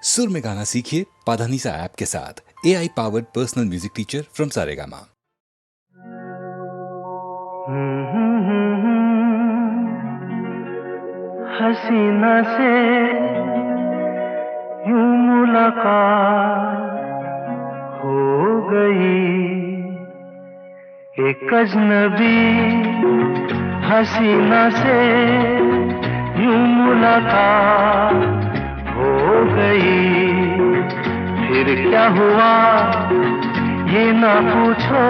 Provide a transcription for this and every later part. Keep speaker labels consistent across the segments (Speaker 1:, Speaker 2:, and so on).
Speaker 1: सुर में गाना सीखिए पाधानीसा ऐप के साथ। AI powered personal music teacher from Saregama.
Speaker 2: हसीना से यूं मुलाकात हो गई, एक अजनबी हसीना से यूं मुलाकात हो गई। फिर क्या हुआ ये ना पूछो,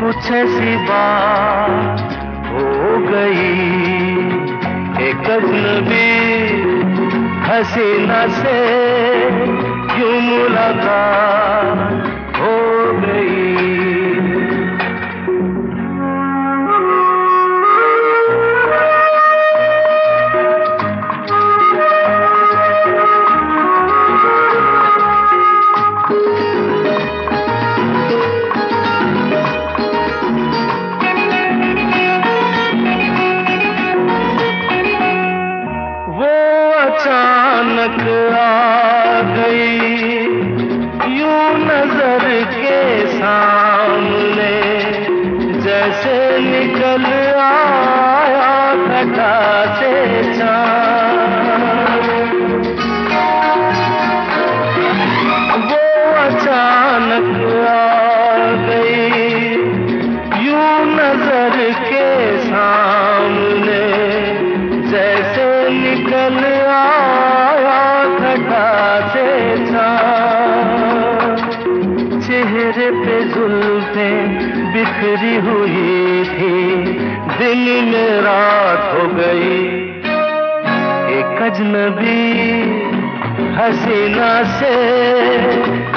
Speaker 2: कुछ ऐसी बात हो गई। एक अजनबी हसीना से यूं मुलाकात हो गई। अचानक आ गई यूं नजर के सामने, जैसे निकल आया घटा से चाँद। वो अचानक आ गई यूं नजर के सामने, जैसे निकल चेहरे पे जुल्फें बिखरी हुई थी, दिन में रात हो गई। एक अजनबी हसीना से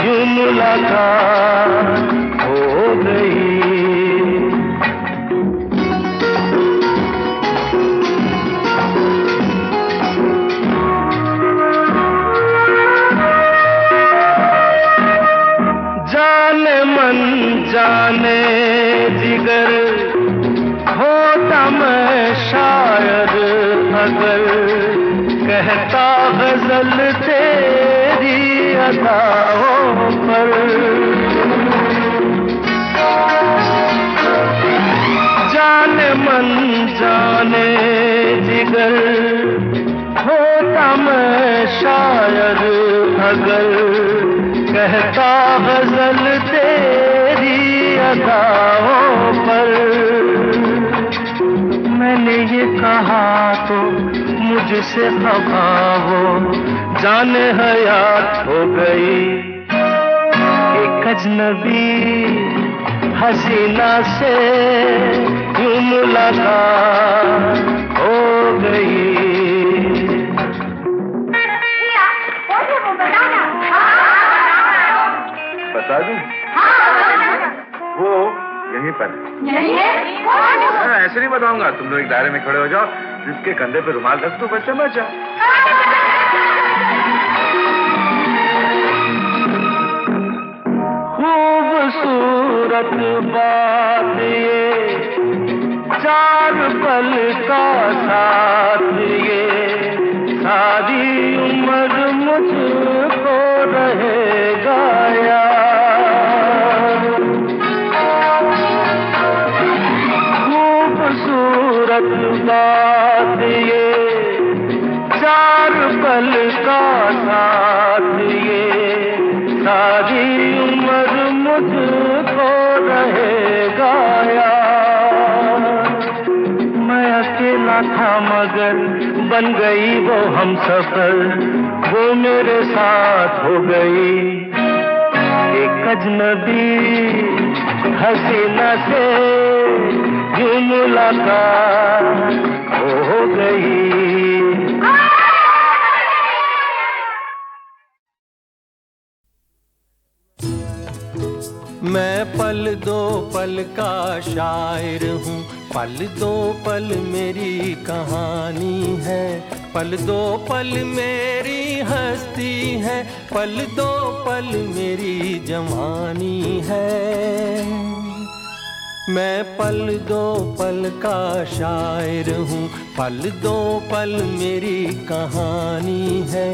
Speaker 2: यूं मुलाकात हो गई। जाने जिगर होता मैं शायद अगर, कहता गजल तेरी अदाओं पर। जाने मन जाने जिगर होता मैं शायद अगर, कहता गजल तेरी अदाओं पर। मैंने ये कहा तो मुझसे खफा वो जाने हयात हो गई। एक अजनबी हसीना से यूं मुलाकात हो गई।
Speaker 3: बता दूं? वो यहीं पर
Speaker 4: यहीं है?
Speaker 3: ऐसे नहीं बताऊंगा, तुम लोग एक दायरे में खड़े हो जाओ, जिसके कंधे पे रुमाल रख दो, बस समझ जाओ।
Speaker 2: खूबसूरत बात ये, चार पल का साथ ये, सारी उम्र मुझको रहेगा याद। खूबसूरत बात ये, चार पल का साथ ये, सारी उम्र मुझको रहेगा याद। मैं अकेला था मगर बन गई वो हमसफर, वो मेरे साथ हो गई। एक अजनबी हसीना से यूं मुलाकात हो गई।
Speaker 5: मैं पल दो पल का शायर हूँ, पल दो पल मेरी कहानी है, पल दो पल मेरी हस्ती है, पल दो पल मेरी जवानी है। मैं पल दो पल का शायर हूँ, पल दो पल मेरी कहानी है,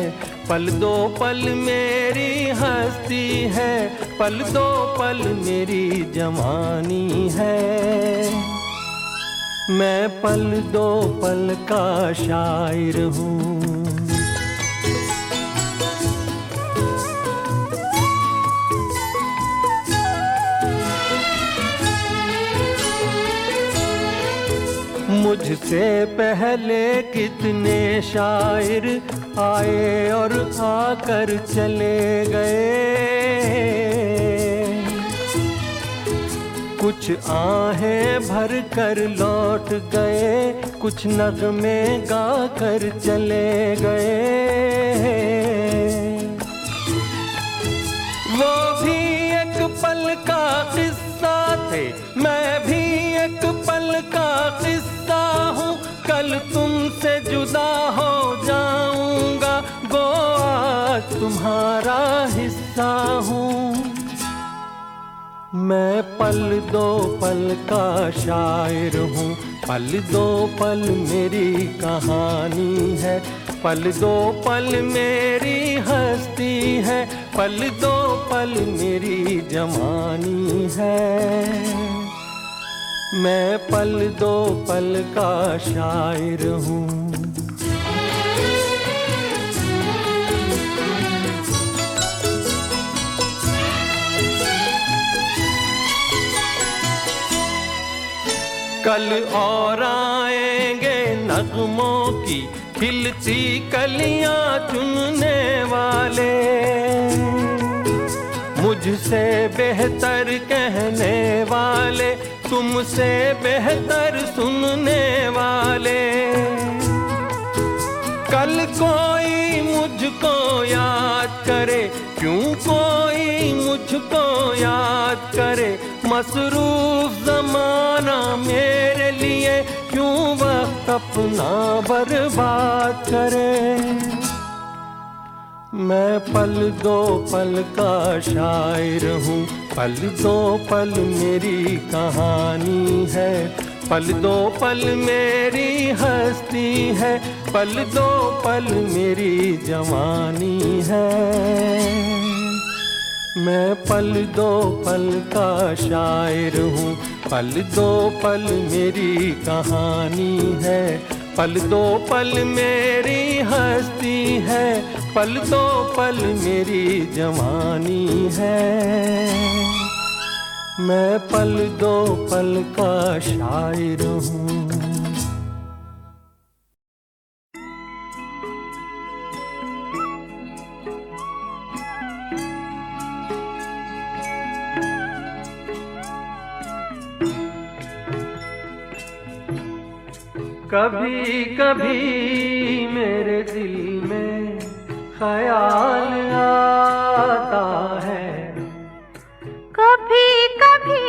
Speaker 5: पल दो पल मेरी हस्ती है, पल दो पल मेरी जवानी है। मैं पल दो पल का शायर हूँ। मुझसे पहले कितने शायर आए और आकर चले गए। कुछ आहें भर कर लौट गए, कुछ नगमे गा कर चले गए। वो भी एक पल का किस्सा थे, मैं भी एक पल का किस्सा हूँ। कल तुमसे जुदा हो जाऊंगा, गो आज तुम्हारा हिस्सा हूँ। मैं पल दो पल का शायर हूँ, पल दो पल मेरी कहानी है। पल दो पल मेरी हस्ती है, पल दो पल मेरी जवानी है। मैं पल दो पल का शायर हूँ। कल और आएंगे नगमों की खिलती कलियां चुनने वाले, मुझसे बेहतर कहने वाले, तुमसे बेहतर सुनने वाले। कल कोई मुझको याद करे, क्यों कोई मुझको याद करे। मसरूफ ज़माना मेरे लिए क्यों वक्त अपना बर्बाद करे। मैं पल दो पल का शायर हूँ, पल दो पल मेरी कहानी है। पल दो पल मेरी हस्ती है, पल दो पल मेरी जवानी है। मैं पल दो पल का शायर हूँ, पल दो पल मेरी कहानी है। पल दो पल मेरी हस्ती है, पल दो पल मेरी जवानी है। मैं पल दो पल का शायर हूँ। कभी कभी मेरे दिल में ख्याल आता है,
Speaker 4: कभी कभी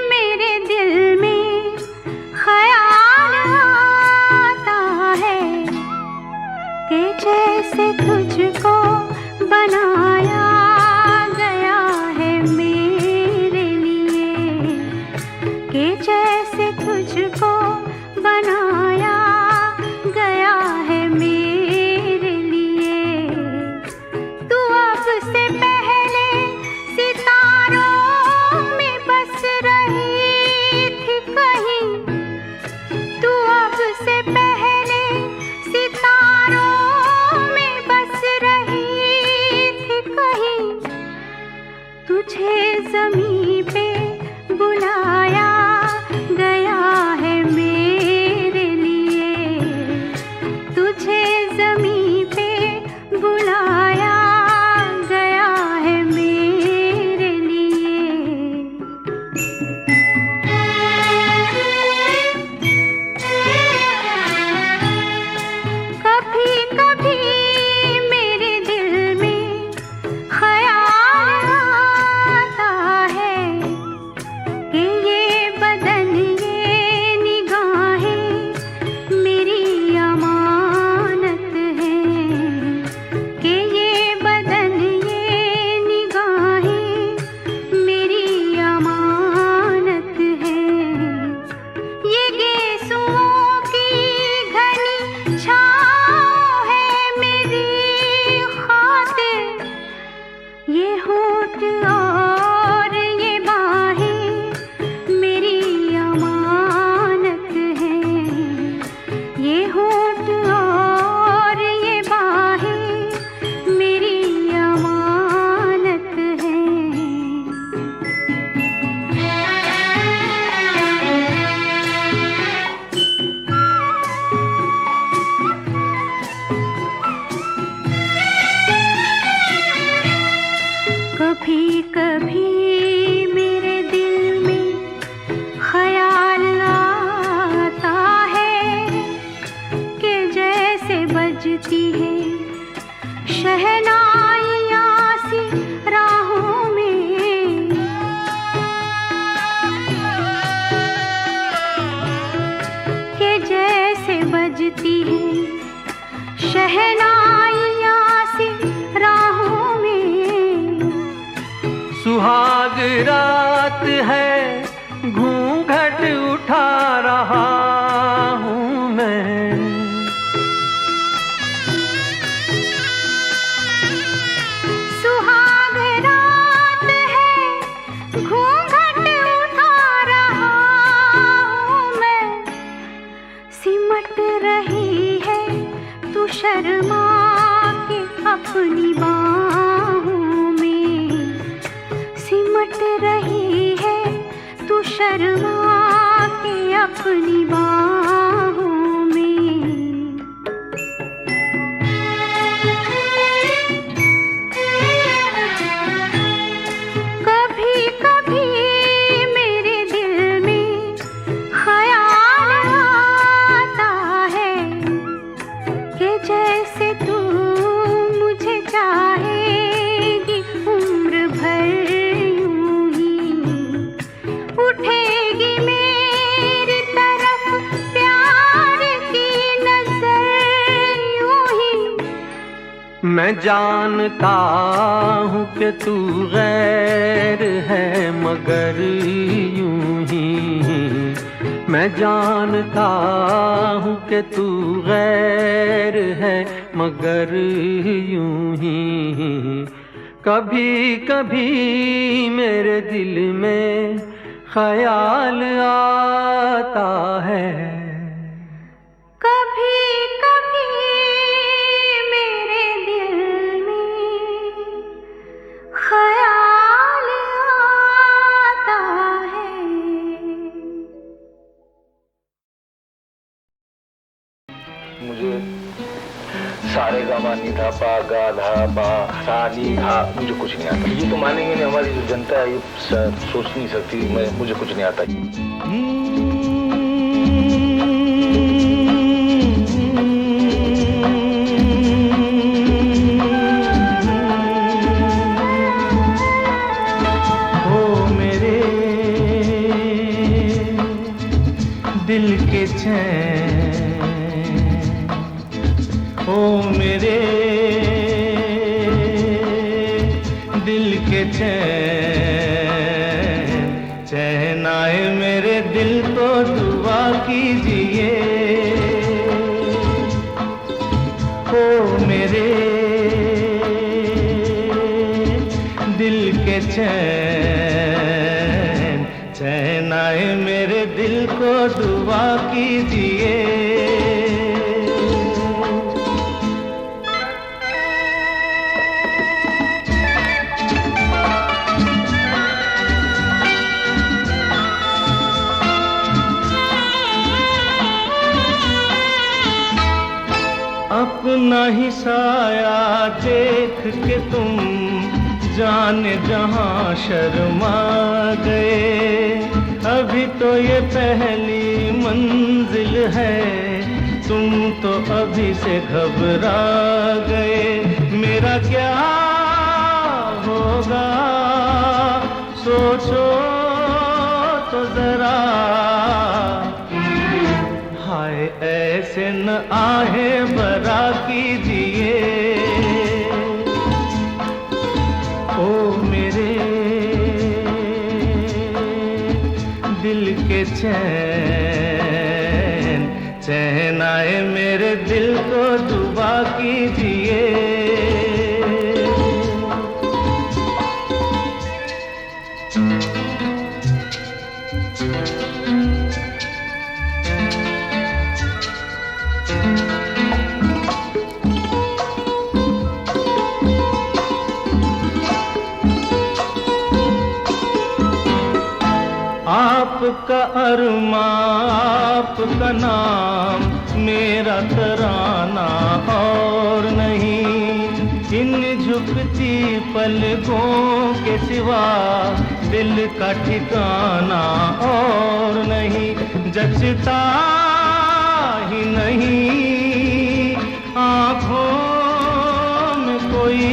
Speaker 4: मेरे दिल में ख्याल आता है कि जैसे तुझको बनाया गया है मेरे लिए, कि जैसे तुझको बनाया गया है मेरे लिए। शहनाइयाँ सी राहों में, के जैसे बजती है शहनाइयाँ सी राहों में।
Speaker 5: सुहाग रात है घूंघट उठा रहा हूँ मैं,
Speaker 4: सुहाग रात है घूंघट उठा रहा हूँ मैं। सिमट रही है तू शर्मा के अपनी बाहों में, सिमट रही है तू शर्मा के अपनी बाहों में। कभी कभी मेरे दिल में ख्याल आता है कि जैसे तू मुझे चाहेगी उम्र भर यूं ही, उठेगी मेरी तरफ प्यार की नजर यूं ही।
Speaker 5: मैं जानता हूँ कि तू गैर है मगर यूं ही, मैं जानता हूँ कि तू गैर है मगर यूं ही। कभी कभी मेरे दिल में ख्याल आता है,
Speaker 4: कभी कभी मेरे दिल में ख्याल आता है।
Speaker 3: मुझे सारे गामा नी धा पा गा धा पा सा नी धा मुझे कुछ नहीं आता। ये तो मानेंगे नहीं, हमारी जो जनता है ये सोच नहीं सकती। मुझे कुछ नहीं आता।
Speaker 2: ओ मेरे दिल के चैन, ओ मेरे दिल के चैन, चैन आए मेरे दिल को दुआ कीजिए। ओ मेरे दिल के चैन, चैन आए मेरे दिल को दुआ कीजिए। अपना ही साया देख के तुम जाने जहां शर्मा गए। अभी तो ये पहली मंजिल है, तुम तो अभी से घबरा गए। मेरा क्या होगा सोचो तो जरा, हाय ऐसे न आहे बरा कीजिए। ओ मेरे दिल के चैन, चैन आए मेरे दिल को दुआ कीजिए। आपका अरमा आपका नाम मेरा तराना और नहीं। इन झुकती पलकों के सिवा दिल का ठिकाना और नहीं। जचता ही नहीं आँखों में कोई,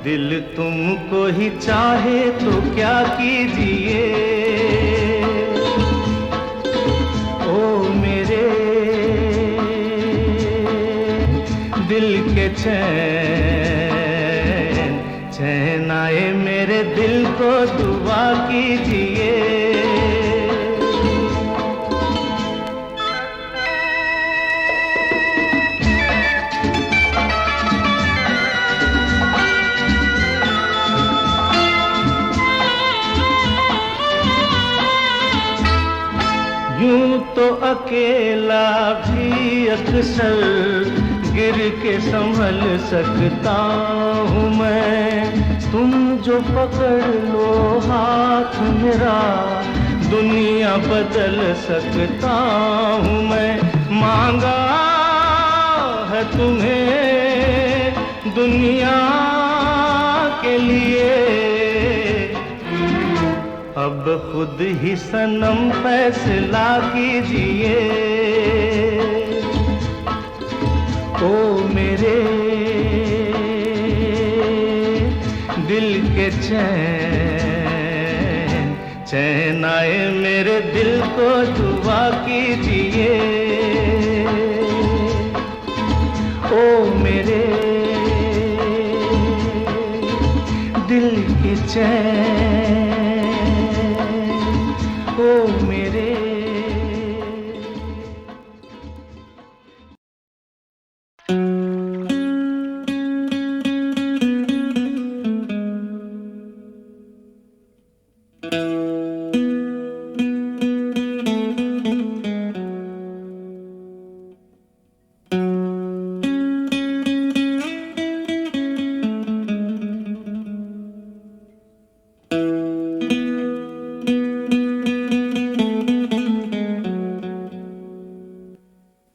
Speaker 2: दिल तुमको ही चाहे तो क्या कीजिए। ओ मेरे दिल के चैन, चैन आए मेरे दिल को दुआ कीजिए। यूं तो अकेला भी अक्सर गिर के संभल सकता हूँ मैं, तुम जो पकड़ लो हाथ मेरा दुनिया बदल सकता हूँ मैं। मांगा है तुम्हें दुनिया के लिए, अब खुद ही सनम फैसला कीजिए। ओ मेरे दिल के चैन, चैन आए मेरे दिल को दुआ कीजिए। ओ मेरे दिल के चैन, ओ मेरे।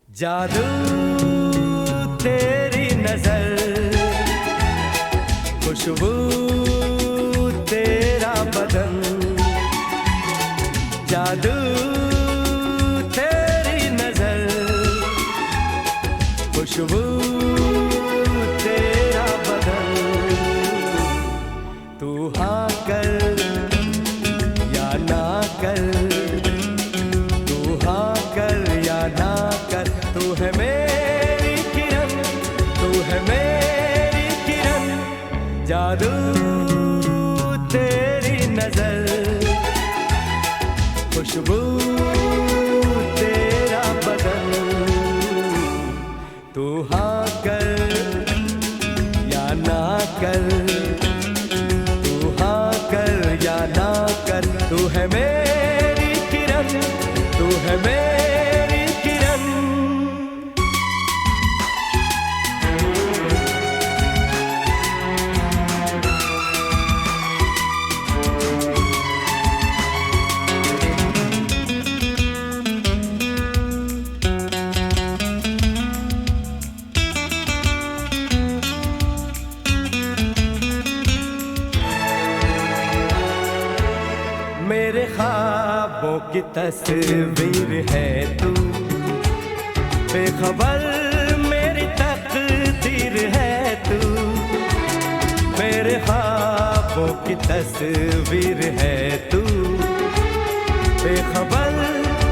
Speaker 5: जादू तेरी नजर, खुशबू तेरा बदन, जादू तेरी नजर, खुशबू तेरा बदन। तू हाँ कर या ना कर, तू हाँ कर या ना कर, तू है मेरी किरण, तू है मेरी किरण। जादू तेरी नजर, खुशबू तेरा बदन। तू हाँ कर या ना कर, तू हाँ कर या ना कर, तू है मेरी किरण, तू है मेरी किरण। मेरे ख्वाबों की तस्वीर है तू, बेखबर मेरी तकदीर है तू। मेरे ख्वाबों की तस्वीर है तू, बेखबर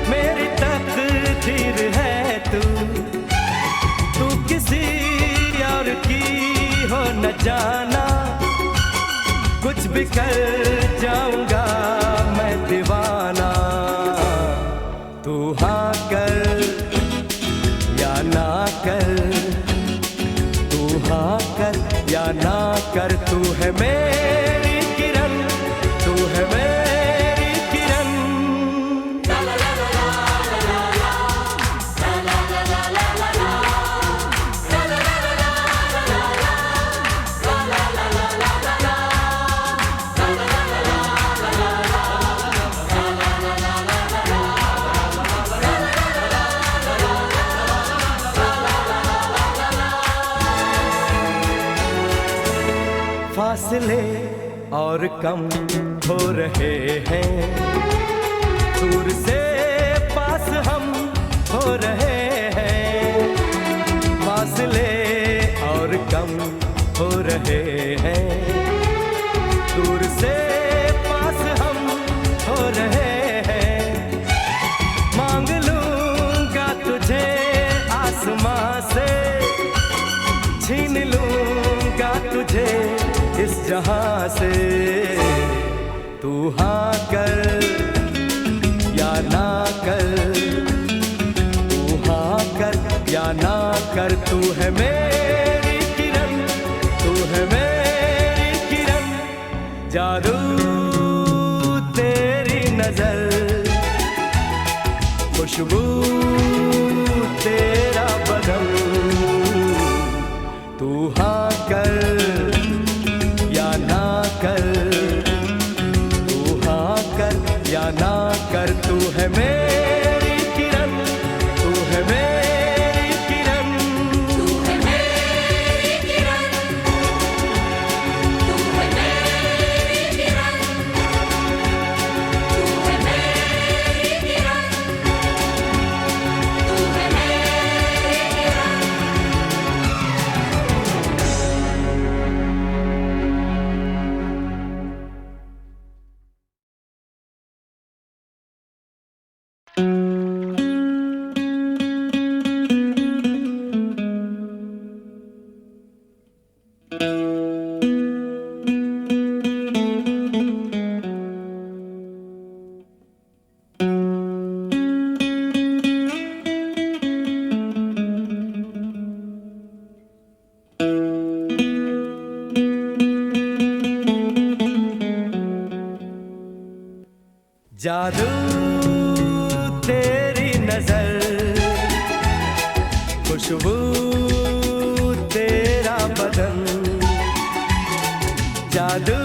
Speaker 5: मेरी तकदीर है तू। तू किसी और की हो न जाना, कुछ भी कर जाऊंगा मैं दीवाना। तू हाँ कर या ना कर, तू हाँ कर या ना कर, तू है मेरी किरण, तू है मेरी किरण। फासले और कम हो रहे हैं, दूर से पास हम हो रहे हैं। फासले कम हो रहे हैं, दूर से पास हम हो रहे हैं। मांग लूंगा तुझे आसमां से, छीन लूंगा तुझे इस जहां से। तू हाँ कर या ना कर, तू हाँ कर या ना कर, तू है मेरी किरण, तू है मेरी किरण। जादू तेरी नजर, खुशबू तेरा बदन। तू हाँ कर या ना कर, तू हाँ कर या ना कर, तू है मेरी किरण, तू है मेरी किरण।
Speaker 6: तू है मेरी किरण, तू है मेरी किरण, तू है मेरी किरण, तू है मेरी किरण।
Speaker 5: जादू तेरी नजर, खुशबू तेरा बदन। जादू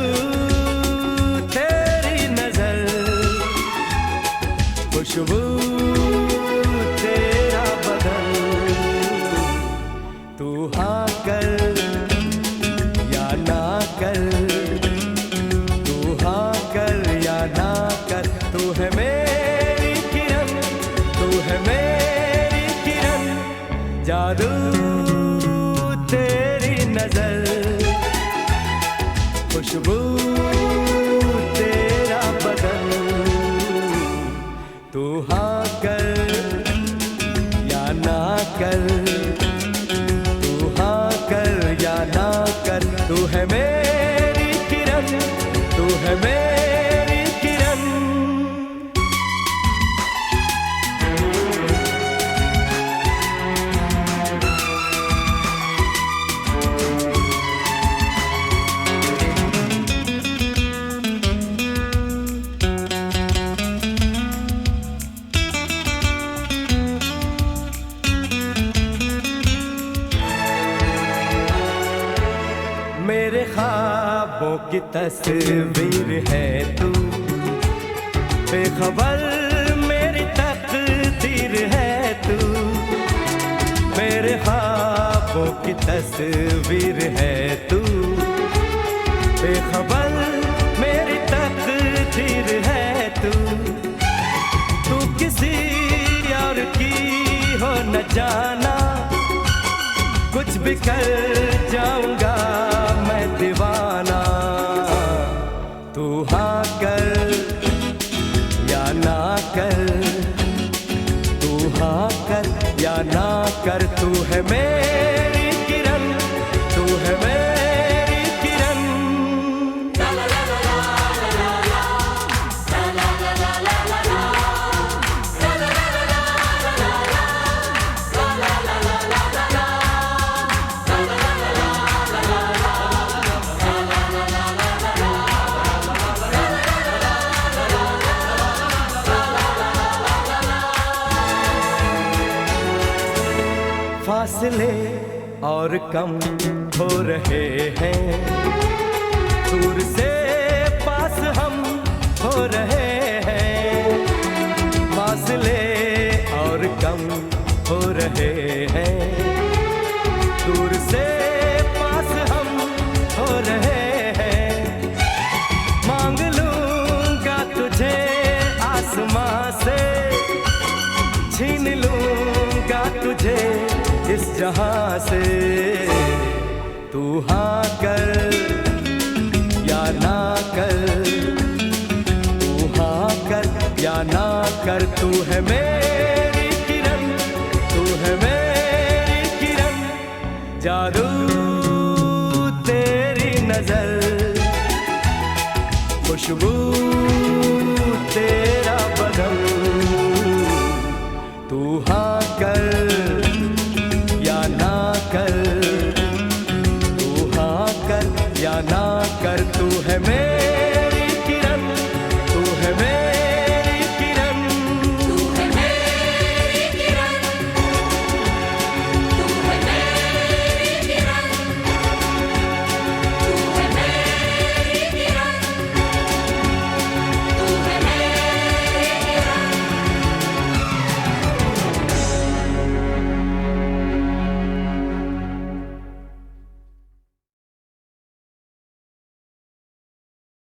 Speaker 5: तेरी नजर, खुशबू तेरा बदन। तू हाँ कर या ना कर, तू हाँ कर या ना कर, तू है मेरी किरण, तू है मेरी किरण। जादू तेरी नजर, खुशबू तेरा बदन। तू हाँ कर या ना कर, तू हाँ कर या ना कर, तू है मेरी किरण, तू है मेरी किरण। मेरे ख्वाबों की तस्वीर है तू, बेखबर मेरी तकदीर है तू। मेरे ख्वाबों की तस्वीर है तू, बेखबर मेरी तकदीर है तू। तू किसी और की हो न जाना, कुछ भी कर जाऊंगा मैं दीवाना। तू हाँ कर या ना कर, तू हाँ कर या ना कर, तू है मेरी किरण, तू है मेरी किरण। फासले और कम हो रहे हैं, दूर से पास हम हो रहे हैं। फासले और कम हो रहे हैं, दूर से पास हम हो रहे हैं। मांग लूंगा तुझे आसमां से, छीन लूंगा तुझे इस जहां से। तू हाँ कर या ना कर, तू हाँ कर या ना कर, तू है मेरी किरण, तू है मेरी किरण, जादू तेरी नजर, खुशबू